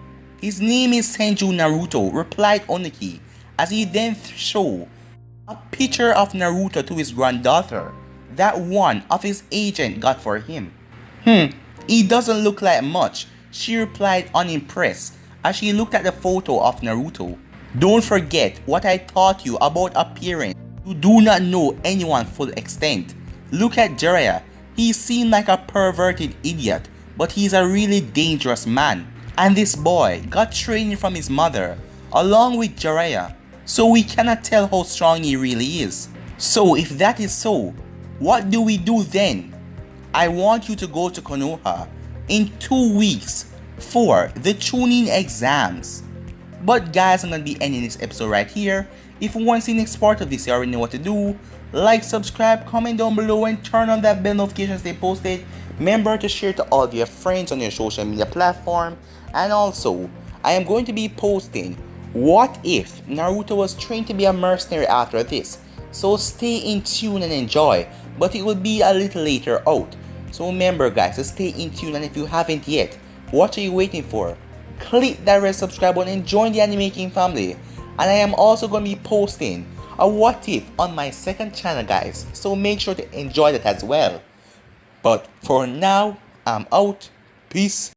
His name is Senju Naruto, replied Onoki, as he then showed a picture of Naruto to his granddaughter that one of his agents got for him. He doesn't look like much, she replied unimpressed as she looked at the photo of Naruto. Don't forget what I taught you about appearance You do not know anyone full extent. Look at Jiraiya. He seemed like a perverted idiot, but he's a really dangerous man. And this boy got training from his mother, along with Jiraiya, so we cannot tell how strong he really is. So if that is so, what do we do then? I want you to go to Konoha in 2 weeks for the Chunin exams. But guys, I'm going to be ending this episode right here. If you want to see the next part of this, you already know what to do. Like, subscribe, comment down below, and turn on that bell notifications they posted. Remember to share to all of your friends on your social media platform. And also, I am going to be posting what if Naruto was trained to be a mercenary after this. So stay in tune and enjoy, but it will be a little later out. So remember guys, to stay in tune, and if you haven't yet, what are you waiting for? Click that red subscribe button and join the Anime King family. And I am also going to be posting a what if on my second channel guys, so make sure to enjoy that as well. But for now, I'm out. Peace.